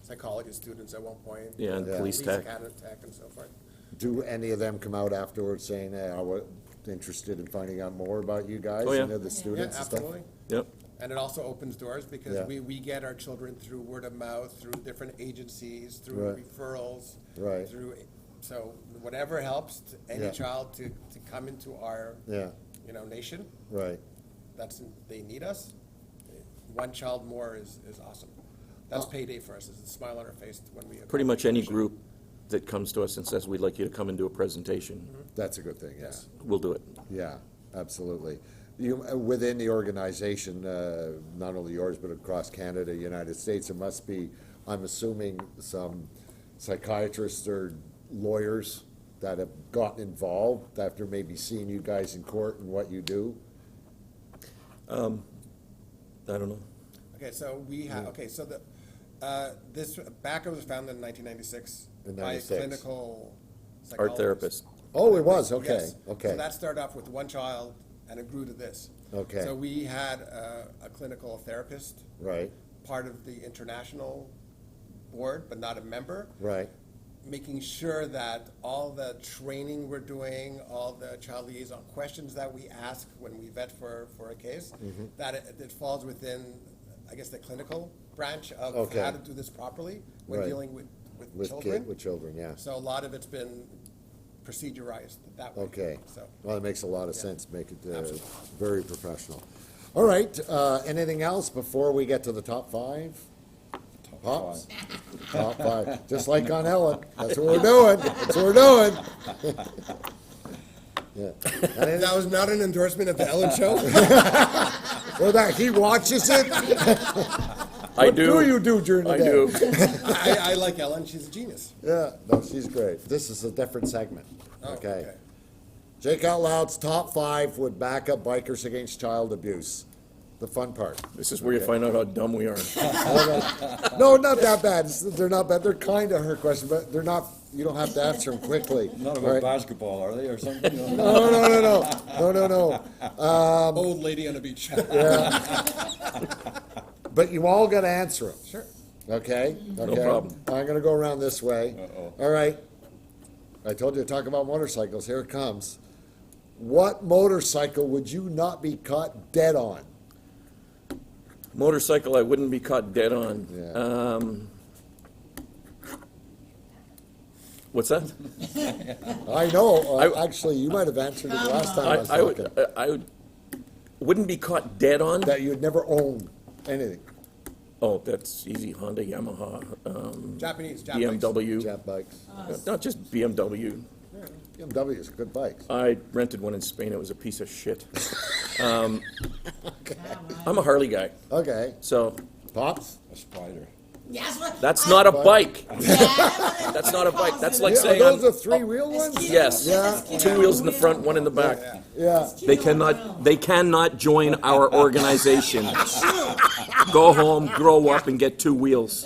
psychology students at one point. Yeah, and Yeah. police tech. Tech and so forth. Do any of them come out afterwards saying, hey, I was interested in finding out more about you guys? Oh, yeah. And the Yeah. Yeah, students and stuff? absolutely. Yep. And it also opens doors Yeah. because we get our children through word of mouth, through different agencies, through Right. referrals. Right. So whatever helps any Yeah. child to come into our, Yeah, nation, right. they need us. One child more is awesome. That's Oh. payday for us, it's a smile on our face when we. Pretty much accomplish any mission. group that comes to us and says, we'd like you to come and do a presentation, That's a good thing, yeah. Yes. we'll do it. Yeah, absolutely. You, within the organization, not only yours, but across Canada, United States, there must be, I'm assuming, some psychiatrists or lawyers that have gotten involved after maybe seeing you guys in court and what you do? I don't know. Okay, so we have, so this, B.A.C.A was founded in 1996 In by a 96. clinical Art psychologist. therapist. Oh, it was, okay, Yes. okay. So that started off with one child, and it grew to this. Okay. So we had a clinical therapist, Right, part of the international board, but not a member, right, making sure that all the training we're doing, all the child liaison questions that we ask when we vet for a case, Mm-hmm. that it falls within, I guess, the clinical branch of Okay. how to do this properly when Right. dealing with with children. with children, yeah. So a lot of it's been procedurized that way. Okay, So, well, it makes a lot of Yeah. sense, make it Absolutely. very professional. All right, anything else before we get to the top five? Pops? Top five, just like on Ellen, that's what we're doing, that's what we're doing. Yeah. Anything- that was not an endorsement of the Ellen Show. Well, that, he watches it? I What do. do you do during the I day? do. I like Ellen, she's a genius. Yeah, no, she's great. This is a different segment, Oh, okay? Jake Out Loud's top five would back up bikers against child abuse. The fun part. This is where you find out how dumb we are. No, not that bad. They're not bad. They're kind of her question, but they're not, you don't have to answer them quickly. Not All about right? basketball, are they, or something? No, no, no, no, no, no, no. Old lady on the beach. But you all got to answer them. Sure. Okay? Okay. problem. I'm gonna go around this way. Uh-oh. All right. I told you to talk about motorcycles. Here it comes. What motorcycle would you not be caught dead on? Motorcycle I wouldn't be caught dead on. Yeah. What's that? I know, I- actually, you might have answered it the last time I was I talking. wouldn't be caught dead on? That you'd never own anything. Oh, that's easy. Honda, Yamaha, Japanese, BMW. Jap bikes. Not just BMW. BMW is good bikes. I rented one in Spain. It was a piece of shit. Come I'm a Harley guy, Okay. so Pops? A spider. Yes, what? that's not a bike. That's That's not a bike. That's like Yeah, saying are those I'm- the three-wheel ones? Yes. Yeah. Two wheels in the front, one in the back. Yeah. They cannot join our organization. Go home, grow up, and get two wheels.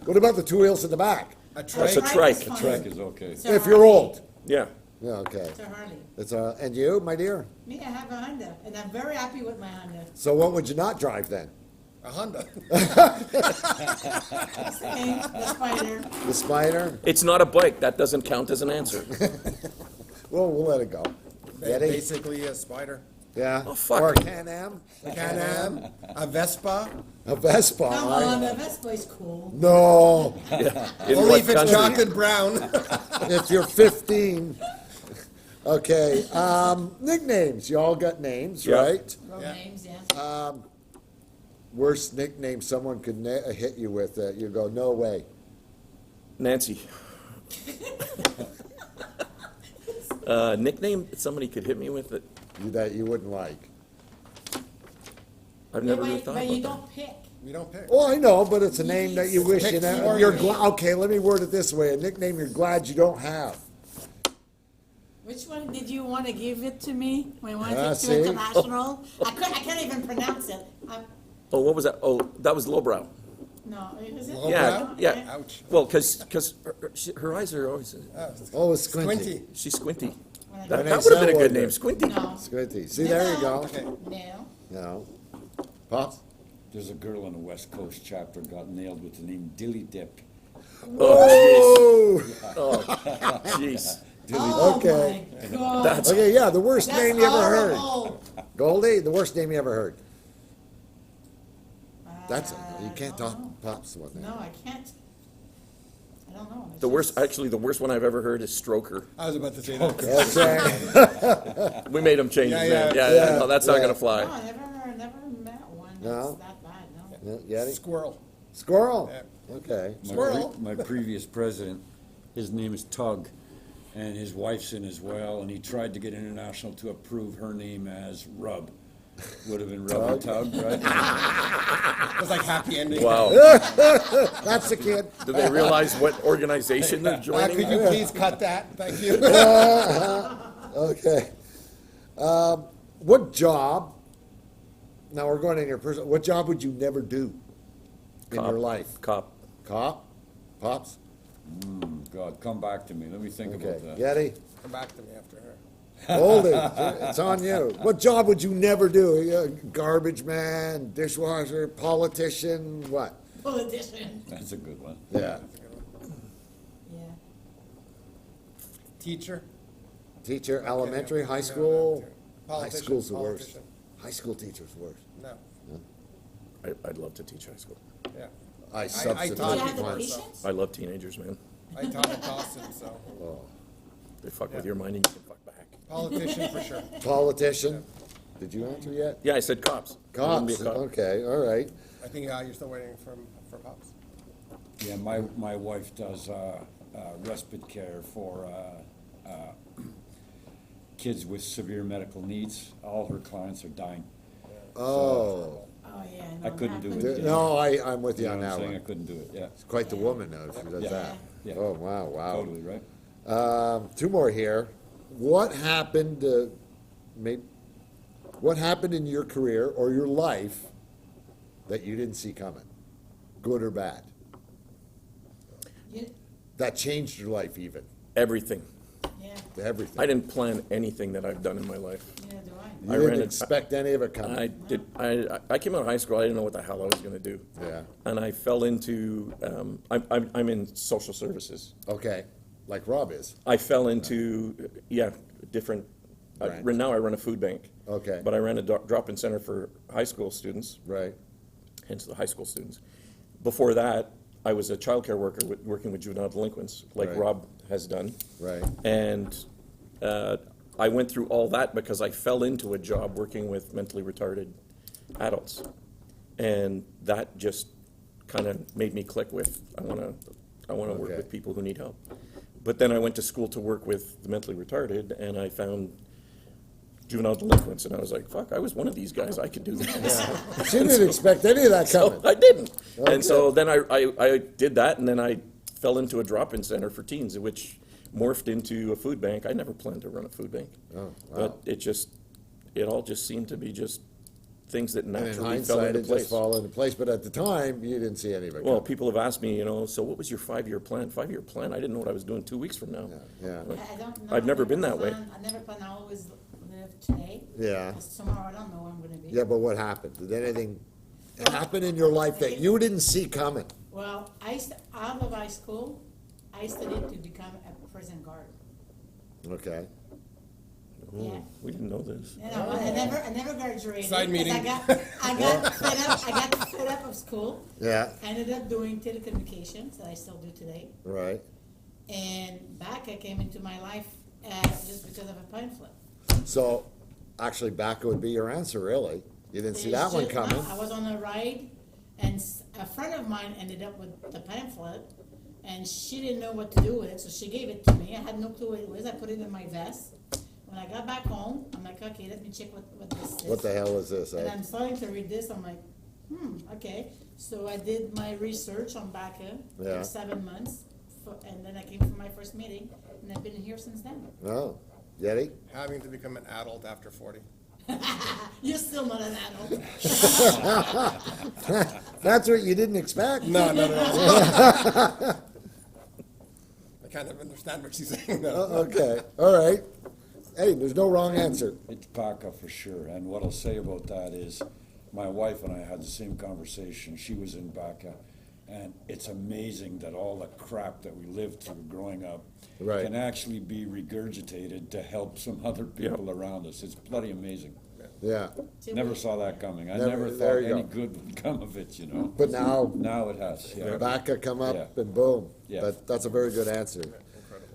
What about the two wheels in the back? A That's a trike. trike. Track is okay. It's a If you're Harley. old. Yeah. Yeah, okay. It's a Harley. It's and you, my dear? Me, I have a Honda, and I'm very happy with my Honda. So what would you not drive then? A Honda. Same, the Spider. The Spider? It's not a bike. That doesn't count as an answer. Well, we'll let it go. Yeti? Basically a spider. Yeah. Oh, fuck. Or a Can-Am? A Can-Am, a Vespa. A Vespa? Come on, the Vespa is cool. No. In Only what if it's country? chocolate brown. If you're 15. Okay. Nicknames. You all got names, Yeah. right? Road Yeah. names, yeah. Worst nickname someone could hit you with that you go, no way. Nancy. Nickname somebody could hit me with it. That you wouldn't like. I've never really But thought but about you that. don't pick. We don't pick. Well, I know, but it's a name that you wish you Pick never. for You're me. okay, let me word it this way: a nickname you're glad you don't have. Which one did you want to give it to me? When I wanted Ah, it see? to international? I can't even pronounce it. Oh, what was that? Oh, that was lowbrow. No, is it? Lowbrow? Yeah, yeah. Ouch. Well, because her eyes are always, Oh, it's Squinty. Squinty. she's squinty. When I That, Renee that would have been a good Zellweger. name, Squinty. No. Squinty. See, there you go. Okay. No. No. Pops? There's a girl in the West Coast chapter got nailed with the name Dilly Dip. Oh, Oh! jeez. Oh, Okay. my God. That's, Okay, yeah, the worst That's name you ever heard. horrible. Goldie, the worst name you ever heard. That's, you I can't don't talk know. Pops one name. No, I can't. I don't know. It's the worst, just- actually, the worst one I've ever heard is Stroker. I was about to say that. Okay. We made him change his Yeah, name. yeah. Yeah, no, that's not Yeah. gonna No, fly. I never met one No? that's that bad, no. Yeah, Yeti? Squirrel. Squirrel? Yeah. Okay. Squirrel. My previous president, his name is Tug, and his wife's in as well, and he tried to get international to approve her name as Rub. Would have been Rub and Tug, right? It was like happy ending. Wow. That's the kid. Do they realize what organization they're Could joining? you please cut that? Thank you. Okay. What job, now we're going in your personal, what job would you never do in Cop. your life? Cop. Cop? Pops? God, come back to me. Let me think Okay. about that. Yeti? Come back to me after her. Hold it. It's on you. What job would you never do? Garbage man, dishwasher, politician, what? Politician, That's a good one. Yeah. yeah. Teacher. Teacher, elementary, Yeah, high yeah, school? High Politician, school's the worst. politician. High school teacher's worst. No. I'd love to teach high school. Yeah. I Do substitute you taught have the once. patience? I love teenagers, man. I taught at Dawson, so They fuck with your mind and you can fuck back. politician for sure. Politician? Did you answer yet? Yeah, I said cops. I wouldn't be Cops, a cop. okay, all right. I think you're still waiting for Pops. Yeah, my wife does respite care for kids with severe medical needs. All her clients are dying. Oh, Oh, yeah, I know. I couldn't do happened. it. no, I'm with you You know on what I'm that saying? I one. couldn't do it, yeah. It's quite the woman though, if she does Yeah. that. Yeah. Oh, wow. Totally, right? Two more here. What happened, what happened in your career or your life that you didn't see coming? Good or bad? You- That changed your life even, Everything. Yeah, everything. I didn't plan anything that I've done in my life. neither do I. You I didn't ran expect any of it coming. I did. I came out of high school. I didn't know what the hell I was going to do. Yeah. And I fell into. I'm in social services. Okay, like Rob is. I fell into different. Right. Now I run a food bank. Okay. But I ran a drop-in center for high school students. Right. Hence the high school students. Before that, I was a childcare worker working with juvenile delinquents, like Right. Rob has done. Right. And I went through all that because I fell into a job working with mentally retarded adults. And that just kind of made me click with, I want to work Okay. with people who need help. But then I went to school to work with the mentally retarded, and I found juvenile delinquents, and I was like, fuck, I was one of these guys, I could do this. She didn't expect any of that So coming. I didn't. Okay. And so then I did that, and then I fell into a drop-in center for teens, which morphed into a food bank. I never planned to run a food bank. Oh, wow. But it all just seemed to be just things that And in naturally fell hindsight, into it place. just fall into place, but at the time, you didn't see any of it Well, coming. people have asked me, so what was your 5-year plan? 5-year plan? I didn't know what I was doing 2 weeks from now. Yeah. I don't know. I've never I been that way. I never plan, I always live today. Yeah. 'Cause tomorrow I don't know where I'm gonna be. Yeah, but what happened? Did anything happen in your life that you didn't see coming? Well, out of high school, I studied to become a prison guard. Okay. Yeah. We didn't know this. I never graduated. Side 'cause meeting. I got fed up of school. Yeah, I ended up doing telecommunications that I still do today. right. And B.A.C.A came into my life just because of a pamphlet. So, actually, B.A.C.A would be your answer, really. You didn't see that one No, coming. I was on a ride, and a friend of mine ended up with the pamphlet, and she didn't know what to do with it, so she gave it to me. I had no clue what it was. I put it in my vest. When I got back home, I'm like, okay, let me check what this is. What the hell is this, And eh? I'm starting to read this. I'm like, okay. So I did my research on B.A.C.A. Yeah. for 7 months, and then I came for my first meeting, and I've been here since then. Oh, Yeti? Having to become an adult after 40. You're still not an adult. That's what you didn't expect? No. I kind of understand what she's saying, though. Okay, all right. Hey, there's no wrong answer. It's B.A.C.A for sure, and what I'll say about that is, my wife and I had the same conversation. She was in B.A.C.A, and it's amazing that all the crap that we lived through growing up Right. can actually be regurgitated to help some other people around us. It's bloody amazing. Yeah, Never saw that coming. I Never- never there thought you any go. good would come of it, but now, Now it has, yeah. B.A.C.A come up Yeah. and boom. Yeah. That's a very good answer.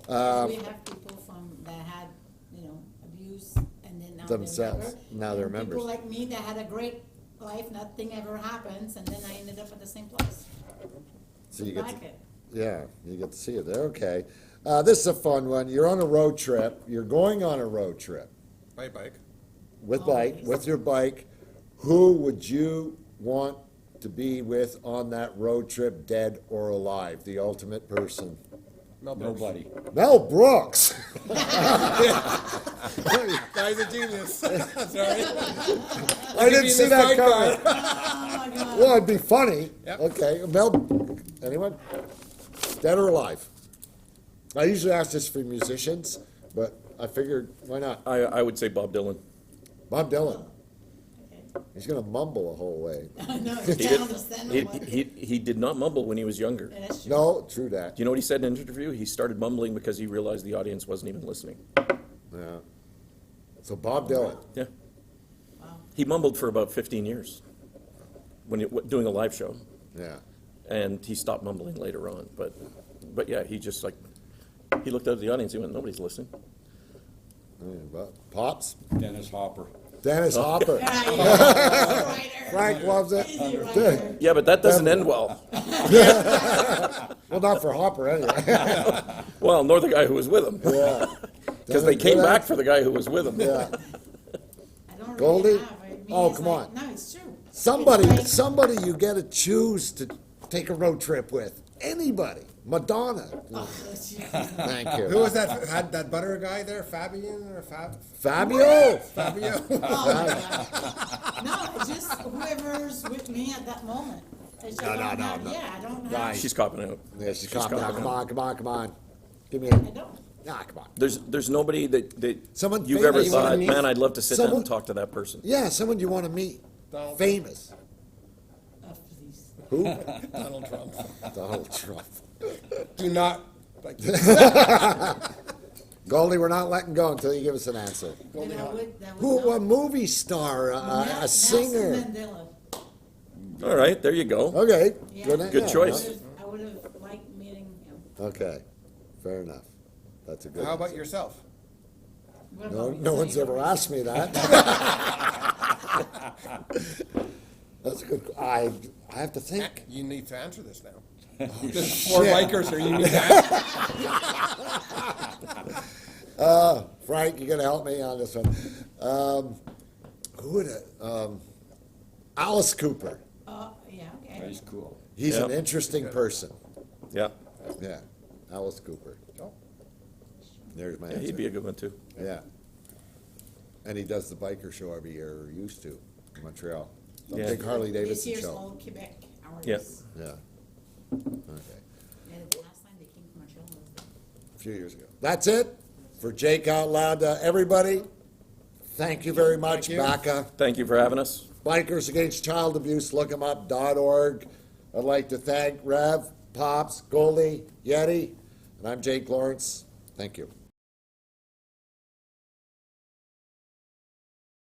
We have people that had, abuse, and then now Themselves. they're members. Now they're And members. People like me that had a great life, nothing ever happens, and then I ended up at the same place. So you get to, B.A.C.A. yeah, you get to see it there, okay. This is a fun one. You're on a road trip. You're going on a road trip By bike. Always. with your bike. Who would you want to be with on that road trip, dead or alive? The ultimate person. Mel Brooks. Nobody. Mel Brooks. Guy's a genius. Sorry. I didn't see that coming. Oh, my God. Well, it'd be funny. Yep. Okay, Mel, anyone? Dead or alive? I usually ask this for musicians, but I figured, why not? I would say Bob Dylan. Bob Dylan. Okay. He's gonna mumble the whole way. No, He you can't understand did, what. he did not mumble when he was younger. Yeah, that's true. No, true that. Do you know what he said in an interview? He started mumbling because he realized the audience wasn't even listening. Yeah. So Bob Dylan. Yeah. Wow. He mumbled for about 15 years when doing a live show, Yeah. and he stopped mumbling later on. But yeah, he just he looked out at the audience. He went, "Nobody's listening." Yeah, but Pops. Dennis Hopper. Dennis Hopper. Yeah, yeah. Writer. Frank loves it. Easy writer. Yeah, but that doesn't end well. Well, not for Hopper anyway. Well, nor the guy who was with him, Yeah. because they Good came back answer. for the guy who was with him. Yeah. I don't really Goldie? have. Oh, it's come like- on. No, it's true. Somebody, It's like- somebody you get to choose to take a road trip with. Anybody. Madonna. Oh, bless you. Thank Who you. was that? Had that butter guy there? Fabian or Fabio. Fabio? Oh, my God. No, it's just whoever's with me at that moment. It's just, No, I don't no, have- no. Yeah, I don't have. Right. She's copping out. Yeah, she's calm calm down. down. Come on, come on, come on. Give me I a. don't. Nah, come on. There's nobody that Someone you've famous. ever You wanna thought, meet? man, I'd love to sit down Someone- and talk to that person. Yeah, someone you want to meet. Donald Famous. Please. Who? Donald Trump. Donald Trump. Do not, like, Goldie, we're not letting go until you give us an answer. Then I would, that would Who? help. A movie star? A singer? Nelson Mandela. All right, there you go. Okay. Yeah. Good, Good yeah, choice. I would have liked meeting him. Okay. Fair enough. That's a good. how about answer. yourself? What No, about you? no So one's you ever already asked said- me that. That's a good. I have to think. You need to answer this now. Oh, There's 4 shit. bikers, or you need to answer. Frank, you gotta help me on this one. Who would it? Alice Cooper. Yeah, okay. He's cool. He's an Yeah. interesting person. Yeah, Yeah, Alice Cooper. Oh. There's my yeah, answer. he'd be a good one too. Yeah. And he does the biker show every year, or used to, in Montreal. The Yeah. big Harley This Davidson year's show. all Quebec hours. Yeah. Yeah. Okay. And the last time they came from Montreal was A few years ago. That's it for Jake Out Loud. Everybody, thank you very much, you. B.A.C.A. Thank you for having us. Bikers Against Child Abuse, look them up, .org. I'd like to thank Rev, Pops, Goldie, Yeti, and I'm Jake Lawrence. Thank you.